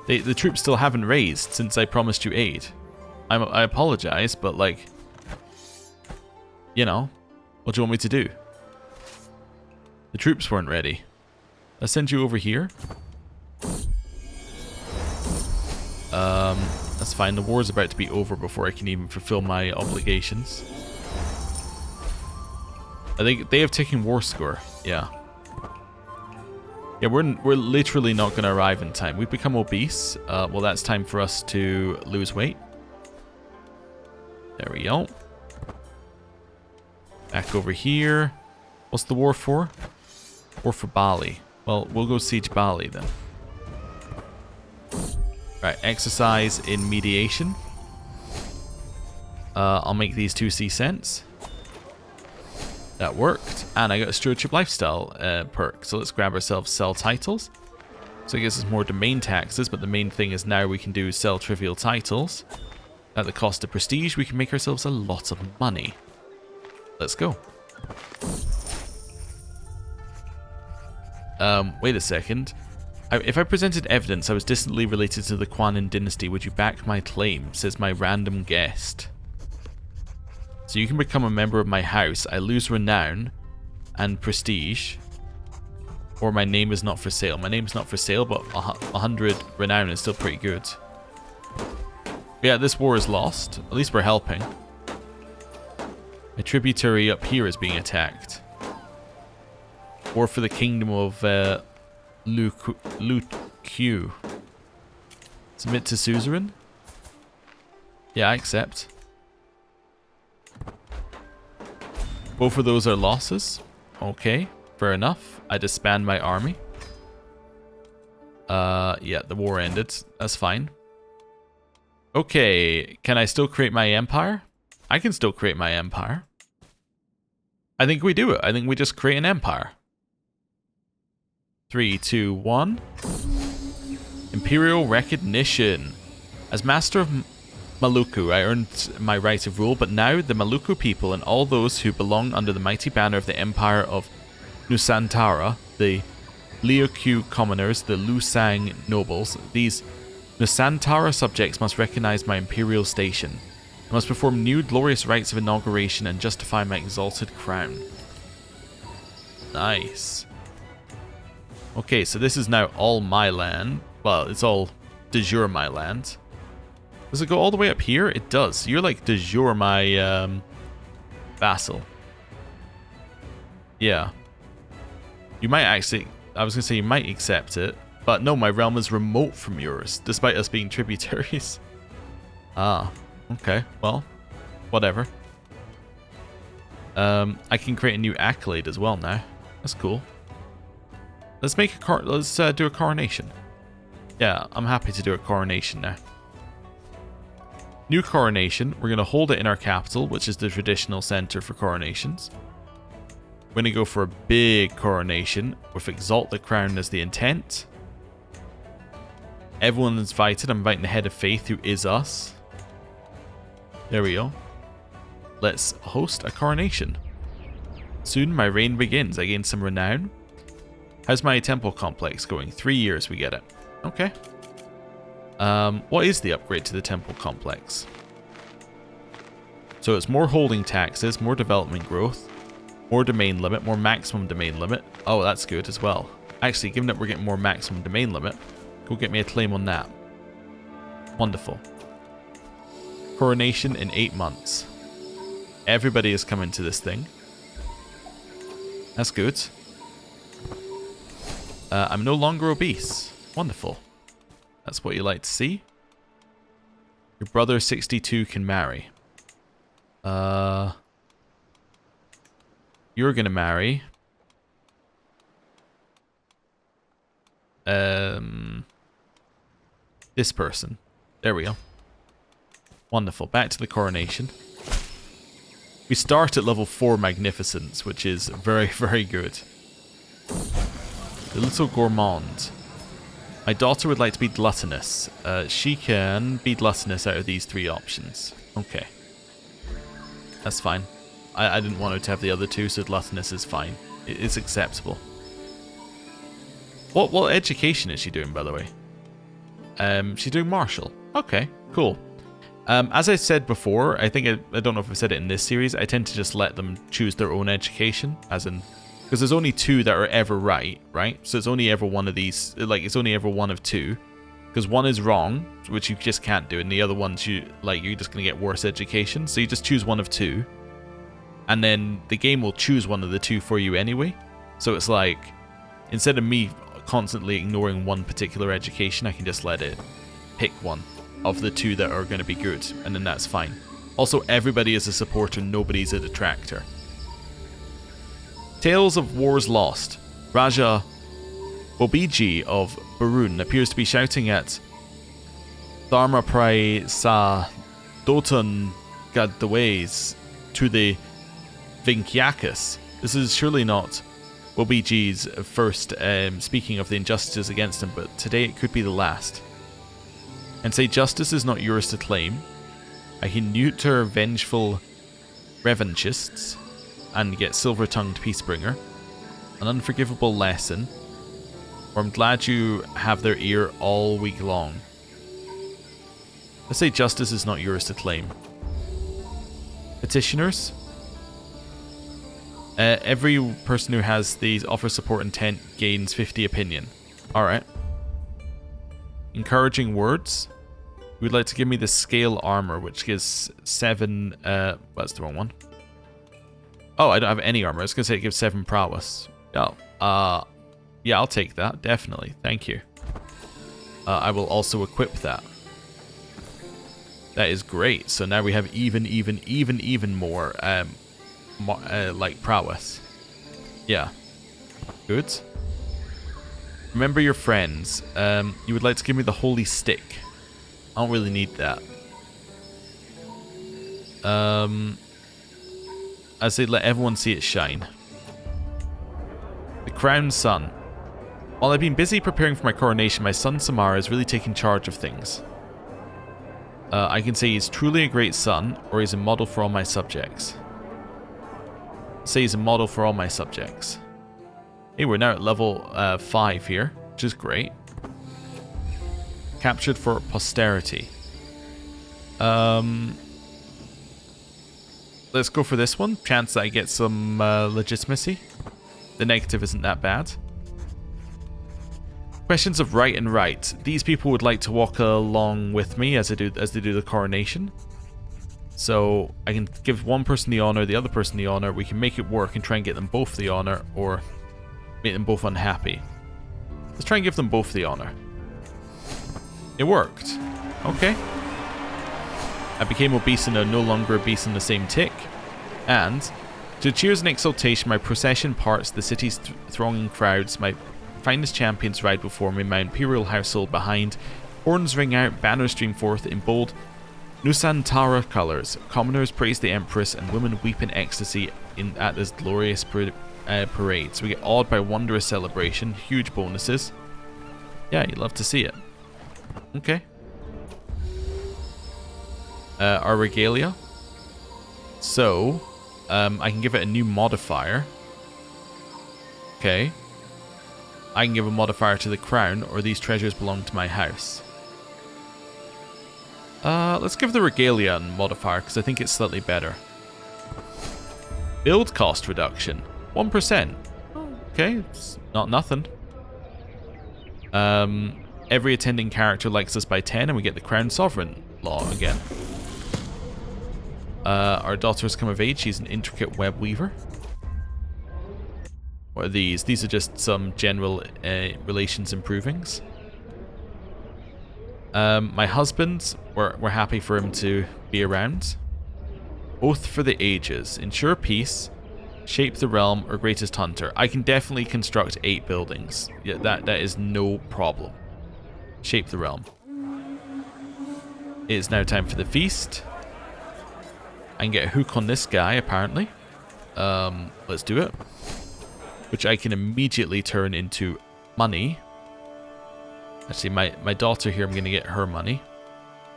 The troops still haven't raised since I promised you aid. I apologize, but like... You know, what do you want me to do? The troops weren't ready. I'll send you over here. That's fine. The war's about to be over before I can even fulfill my obligations. I think they have taken war score. Yeah. Yeah, we're literally not going to arrive in time. We've become obese. Well, that's time for us to lose weight. There we go. Back over here. What's the war for? War for Bali. Well, we'll go siege Bali then. Right, exercise in mediation. I'll make these 2C cents. That worked. And I got a stewardship lifestyle perk. So let's grab ourselves sell titles. So it gives us more domain taxes, but the main thing is now we can do sell trivial titles. At the cost of prestige, we can make ourselves a lot of money. Let's go. Wait a second. If I presented evidence I was distantly related to the Kwanin dynasty, would you back my claim? Says my random guest. So you can become a member of my house. I lose renown and prestige. Or my name is not for sale. My name's not for sale, but 100 renown is still pretty good. Yeah, this war is lost. At least we're helping. A tributary up here is being attacked. War for the kingdom of Q. Submit to suzerain? Yeah, I accept. Both of those are losses. Okay, fair enough. I disband my army. Yeah, the war ended. That's fine. Okay, can I still create my empire? I can still create my empire. I think we do it. I think we just create an empire. 3, 2, 1. Imperial recognition. As master of Maluku, I earned my right of rule, but now the Maluku people and all those who belong under the mighty banner of the Empire of Nusantara, the Liuqiu commoners, the Lusang nobles, these Nusantara subjects must recognize my imperial station. I must perform new glorious rites of inauguration and justify my exalted crown. Nice. Okay, so this is now all my land. Well, it's all de jure my land. Does it go all the way up here? It does. You're like de jure my vassal. Yeah. You might actually... I was going to say you might accept it. But no, my realm is remote from yours, despite us being tributaries. Ah, okay. Well, whatever. I can create a new accolade as well now. That's cool. Let's make a let's do a coronation. Yeah, I'm happy to do a coronation now. New coronation. We're going to hold it in our capital, which is the traditional center for coronations. We're going to go for a big coronation with Exalt the Crown as the intent. Everyone is invited. I'm inviting the head of faith, who is us. There we go. Let's host a coronation. Soon my reign begins. I gain some renown. How's my temple complex going? 3 years we get it. Okay. What is the upgrade to the temple complex? So it's more holding taxes, more development growth, more domain limit, more maximum domain limit. Oh, that's good as well. Actually, given that we're getting more maximum domain limit, go get me a claim on that. Wonderful. Coronation in 8 months. Everybody is coming to this thing. That's good. I'm no longer obese. Wonderful. That's what you like to see. Your brother 62 can marry. You're gonna marry. This person. There we go. Wonderful. Back to the coronation. We start at level 4 magnificence, which is very, very good. The little gourmand. My daughter would like to be gluttonous. She can be gluttonous out of these 3 options. Okay. That's fine. I didn't want her to have the other 2, so gluttonous is fine. It's acceptable. What education is she doing, by the way? She's doing martial. Okay, cool. As I said before, I think I don't know if I've said it in this series, I tend to just let them choose their own education, as in, because there's only 2 that are ever right? So it's only ever one of these, like it's only ever one of 2, because one is wrong, which you just can't do, and the other one's you're just gonna get worse education. So you just choose one of 2, and then the game will choose one of the 2 for you anyway. So it's like, instead of me constantly ignoring one particular education, I can just let it pick one of the 2 that are going to be good, and then that's fine. Also, everybody is a supporter, nobody's a detractor. Tales of Wars Lost. Raja Bobiji of Barun appears to be shouting at Dharma Prai Sa Dotan Gadways to the Vinkyakas. This is surely not Bobiji's first speaking of the injustices against him, but today it could be the last. And say justice is not yours to claim. I can neuter vengeful revanchists and get silver-tongued peacebringer. An unforgivable lesson. Or I'm glad you have their ear all week long. Let's say justice is not yours to claim. Petitioners. Every person who has these offer support intent gains 50 opinion. Alright. Encouraging words. You'd like to give me the scale armor, which gives 7... that's the wrong one. Oh, I don't have any armor. I was going to say it gives 7 prowess. Oh, yeah, I'll take that. Definitely. Thank you. I will also equip that. That is great. So now we have even more, like, prowess. Yeah. Good. Remember your friends. You would like to give me the holy stick. I don't really need that. I say let everyone see it shine. The crown son. While I've been busy preparing for my coronation, my son Samara is really taking charge of things. I can say he's truly a great son, or he's a model for all my subjects. Say he's a model for all my subjects. Hey, we're now at level 5 here, which is great. Captured for posterity. Let's go for this one. Chance that I get some legitimacy. The negative isn't that bad. Questions of right and right. These people would like to walk along with me as they do the coronation. So I can give one person the honor, the other person the honor. We can make it work and try and get them both the honor, or make them both unhappy. Let's try and give them both the honor. It worked. Okay. I became obese and are no longer obese in the same tick. And to cheers and exultation, my procession parts the city's thronging crowds. My finest champions ride before me, my imperial household behind. Horns ring out, banners stream forth in bold Nusantara colours. Commoners praise the Empress, and women weep in ecstasy at this glorious parade. So we get awed by wondrous celebration, huge bonuses. Yeah, you'd love to see it. Okay. Our regalia. So, I can give it a new modifier. Okay. I can give a modifier to the crown, or these treasures belong to my house. Let's give the regalia a modifier, because I think it's slightly better. Build cost reduction. 1%. Okay, it's not nothing. Every attending character likes us by 10, and we get the Crown Sovereign law again. Our daughter has come of age. She's an intricate web weaver. What are these? These are just some general relations improvings. My husband, we're happy for him to be around. Oath for the ages. Ensure peace. Shape the realm or greatest hunter. I can definitely construct 8 buildings. Yeah, that is no problem. Shape the realm. It is now time for the feast. I can get a hook on this guy, apparently. Let's do it. Which I can immediately turn into money. Actually, my daughter here, I'm going to get her money.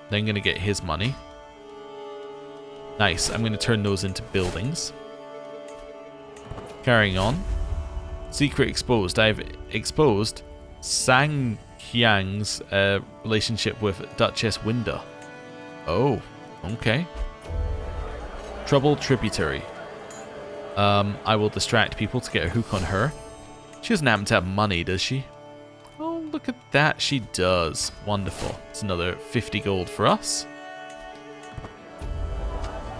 Then I'm going to get his money. Nice. I'm going to turn those into buildings. Carrying on. Secret exposed. I've exposed Sang Hyang's relationship with Duchess Winda. Oh, okay. Troubled tributary. I will distract people to get a hook on her. She doesn't happen to have money, does she? Oh, look at that. She does. Wonderful. It's another 50 gold for us.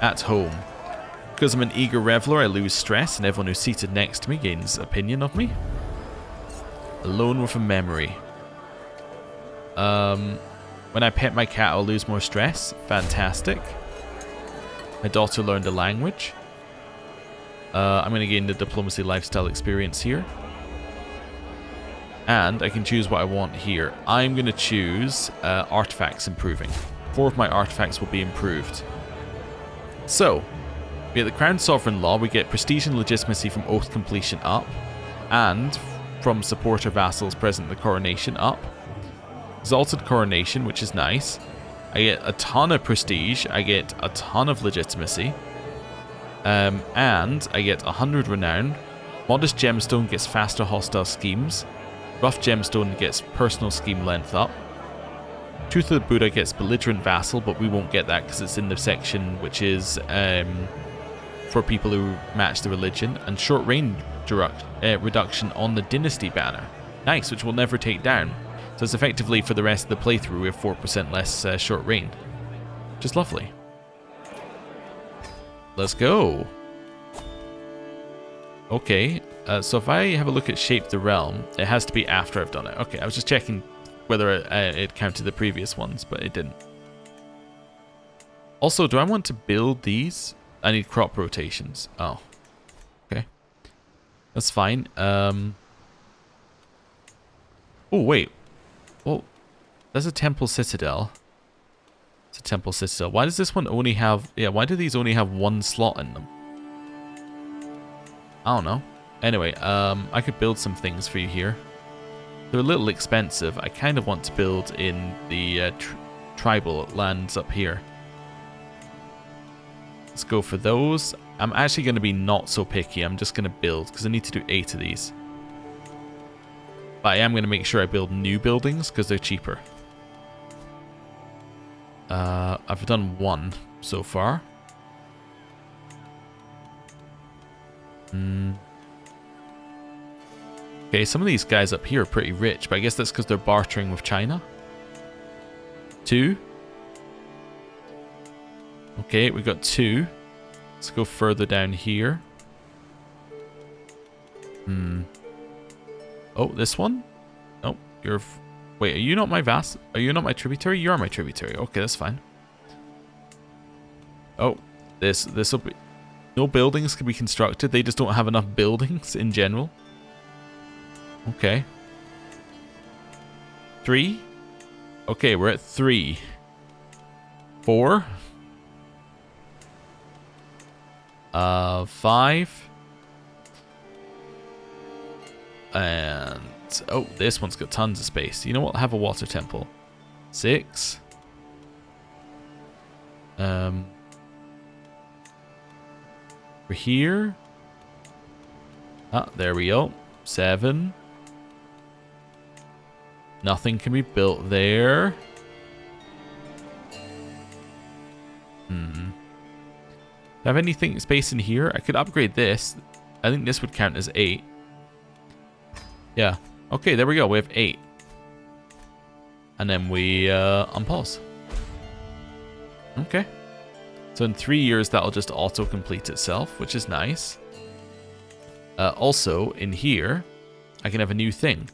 At home. Because I'm an eager reveler, I lose stress, and everyone who's seated next to me gains opinion of me. Alone with a memory. When I pet my cat, I'll lose more stress. Fantastic. My daughter learned a language. I'm going to gain the diplomacy lifestyle experience here. And I can choose what I want here. I'm going to choose artifacts improving. 4 of my artifacts will be improved. So, we get the Crown Sovereign Law, we get Prestige and Legitimacy from Oath Completion up, and from Supporter Vassals present the Coronation up. Exalted Coronation, which is nice. I get a ton of Prestige, I get a ton of Legitimacy, and I get 100 Renown. Modest Gemstone gets faster hostile schemes. Rough Gemstone gets personal scheme length up. Truth of the Buddha gets Belligerent Vassal, but we won't get that because it's in the section which is for people who match the religion. And Short Range reduction on the Dynasty banner. Nice, which we'll never take down. So it's effectively for the rest of the playthrough we have 4% less short range. Which is lovely. Let's go. Okay, so if I have a look at Shape the Realm, it has to be after I've done it. Okay, I was just checking whether it counted the previous ones, but it didn't. Also, do I want to build these? I need crop rotations. Oh, okay. That's fine. Oh, wait. Well, there's a Temple Citadel. It's a Temple Citadel. Why does this one only have... Yeah, why do these only have 1 slot in them? I don't know. Anyway, I could build some things for you here. They're a little expensive. I kind of want to build in the tribal lands up here. Let's go for those. I'm actually going to be not so picky. I'm just going to build because I need to do 8 of these. But I am going to make sure I build new buildings because they're cheaper. I've done 1 so far. Okay, some of these guys up here are pretty rich, but I guess that's because they're bartering with China. 2. Okay, we got 2. Let's go further down here. Oh, this one? Oh, you're... Wait, are you not my vassal? Are you not my tributary? You are my tributary. Okay, that's fine. Oh, this will be... No buildings can be constructed. They just don't have enough buildings in general. Okay. 3. Okay, we're at 3. 4. 5. And... Oh, this one's got tons of space. You know what? Have a water temple. 6. We're here. Ah, there we go. 7. Nothing can be built there. Do I have anything space in here? I could upgrade this. I think this would count as 8. Yeah. Okay, there we go. We have 8. And then we unpause. Okay. So in 3 years, that'll just auto-complete itself, which is nice. Also, in here, I can have a new thing.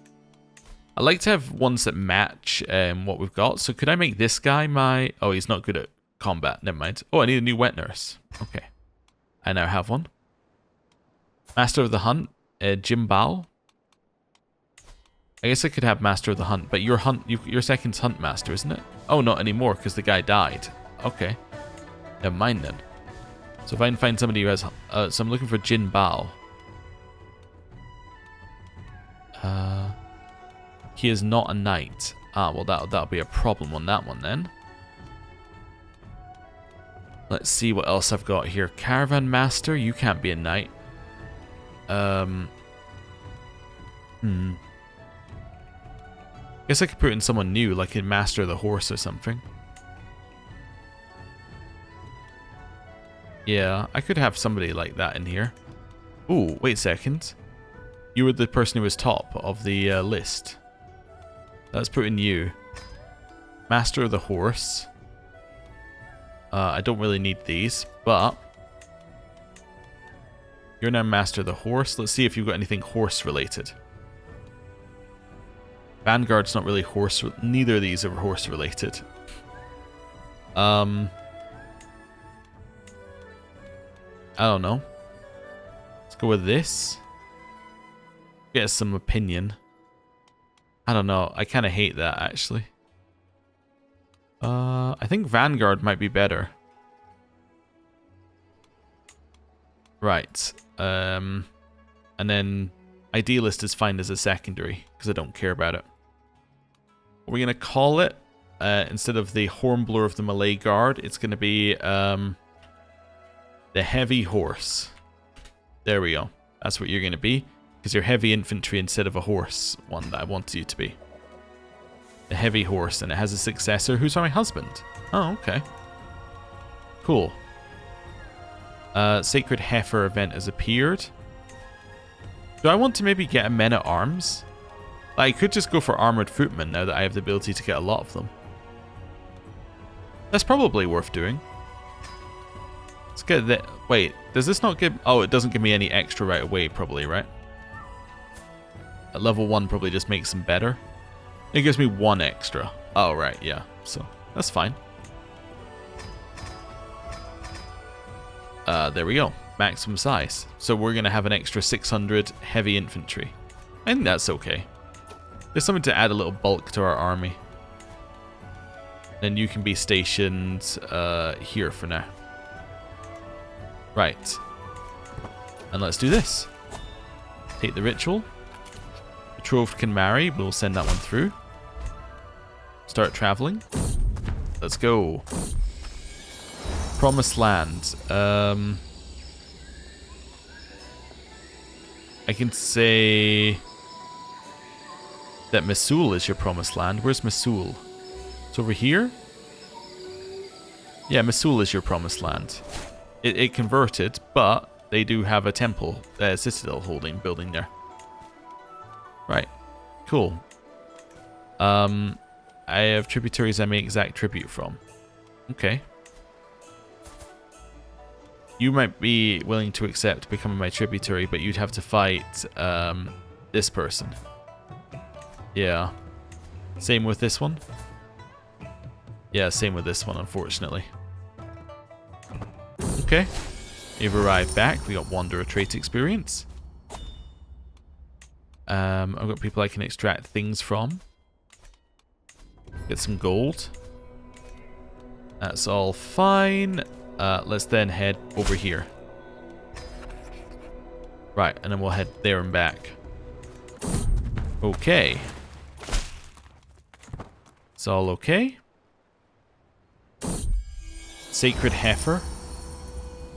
I like to have ones that match what we've got. So could I make this guy my... Oh, he's not good at combat. Never mind. Oh, I need a new wet nurse. Okay. I now have one. Master of the Hunt. Jimbal. I guess I could have Master of the Hunt, but your second's Hunt Master, isn't it? Oh, not anymore, because the guy died. Okay. Never mind then. So if I can find somebody who has... so I'm looking for Jimbal. He is not a knight. Ah, well, that'll be a problem on that one then. Let's see what else I've got here. Caravan Master, you can't be a knight. Guess I could put in someone new, like a Master of the Horse or something. Yeah, I could have somebody like that in here. Ooh, wait a second. You were the person who was top of the list. Let's put in you. Master of the Horse. I don't really need these, but... You're now Master of the Horse. Let's see if you've got anything horse related. Vanguard's not really horse... Neither of these are horse related. I don't know. Let's go with this. Get some opinion. I don't know. I kind of hate that, actually. I think Vanguard might be better. Right. And then Idealist is fine as a secondary, because I don't care about it. What are we going to call it? Instead of the Hornblower of the Malay Guard, it's going to be the Heavy Horse. There we go. That's what you're going to be. Because you're heavy infantry instead of a horse one that I wanted you to be. The Heavy Horse, and it has a successor who's my husband. Oh, okay. Cool. Sacred Heifer event has appeared. Do I want to maybe get a men-at-arms? I could just go for Armored Footmen now that I have the ability to get a lot of them. That's probably worth doing. Let's get that. Wait, does this not give... Oh, it doesn't give me any extra right away, probably, right? At level 1 probably just makes them better. It gives me 1 extra. Oh, right, yeah. So, that's fine. There we go. Maximum size. So we're going to have an extra 600 heavy infantry. I think that's okay. There's something to add a little bulk to our army. Then you can be stationed here for now. Right. And let's do this. Take the ritual. Betrothed can marry. We'll send that one through. Start traveling. Let's go. Promised Land. I can say that Mosul is your promised land. Where's Mosul? It's over here? Yeah, Mosul is your promised land. It converted, but they do have a temple, citadel building there. Right. Cool. I have tributaries I may exact tribute from. Okay. You might be willing to accept becoming my tributary, but you'd have to fight this person. Yeah. Same with this one? Yeah, same with this one, unfortunately. Okay. You've arrived back. We got Wanderer trait experience. I've got people I can extract things from. Get some gold. That's all fine. Let's then head over here. Right, and then we'll head there and back. Okay. It's all okay. Sacred Heifer.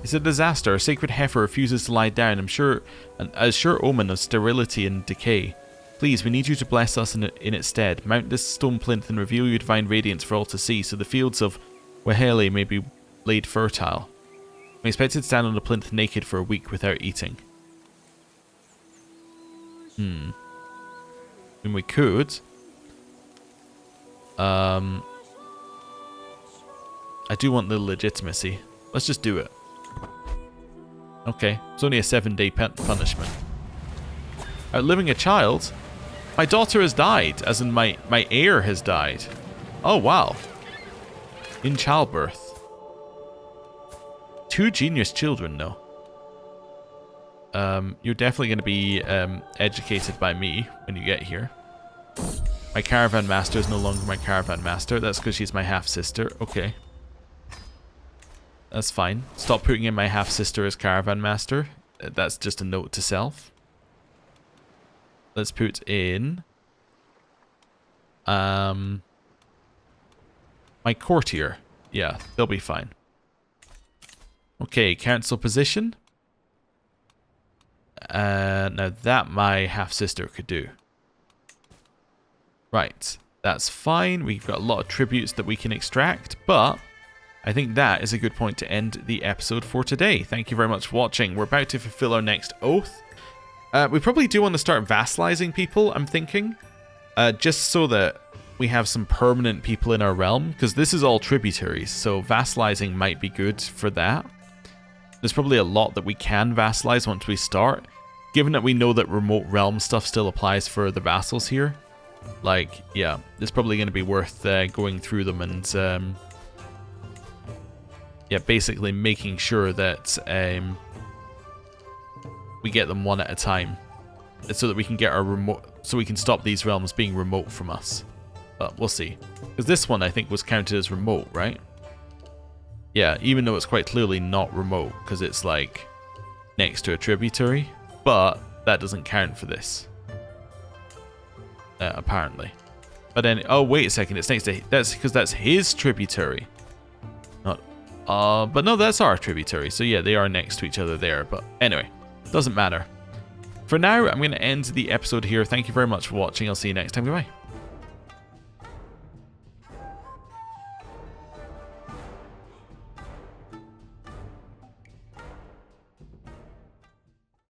It's a disaster. A sacred heifer refuses to lie down. I'm sure a sure omen of sterility and decay. Please, we need you to bless us in its stead. Mount this stone plinth and reveal your divine radiance for all to see, so the fields of Wahele may be laid fertile. I'm expected to stand on the plinth naked for a week without eating. And we could. I do want the legitimacy. Let's just do it. Okay, it's only a 7-day punishment. Outliving a child? My daughter has died, as in my heir has died. Oh, wow. In childbirth. 2 genius children, though. You're definitely going to be educated by me when you get here. My caravan master is no longer my caravan master. That's because she's my half-sister. Okay. That's fine. Stop putting in my half-sister as caravan master. That's just a note to self. Let's put in... my courtier. Yeah, they'll be fine. Okay, council position. Now that my half-sister could do. Right, that's fine. We've got a lot of tributes that we can extract, but I think that is a good point to end the episode for today. Thank you very much for watching. We're about to fulfill our next oath. We probably do want to start vassalizing people, I'm thinking. Just so that we have some permanent people in our realm, because this is all tributaries, so vassalizing might be good for that. There's probably a lot that we can vassalize once we start, given that we know that remote realm stuff still applies for the vassals here. Like, yeah, it's probably going to be worth going through them and, yeah, basically making sure that we get them one at a time, so that we can get our remote, so we can stop these realms being remote from us. But we'll see, because this one I think was counted as remote, right? Yeah, even though it's quite clearly not remote, because it's like next to a tributary, but that doesn't count for this. Apparently. But then, oh wait a second, it's next to, that's because that's his tributary. Not, but no, that's our tributary, so yeah, they are next to each other there, but anyway, doesn't matter. For now, I'm going to end the episode here. Thank you very much for watching, I'll see you next time, goodbye.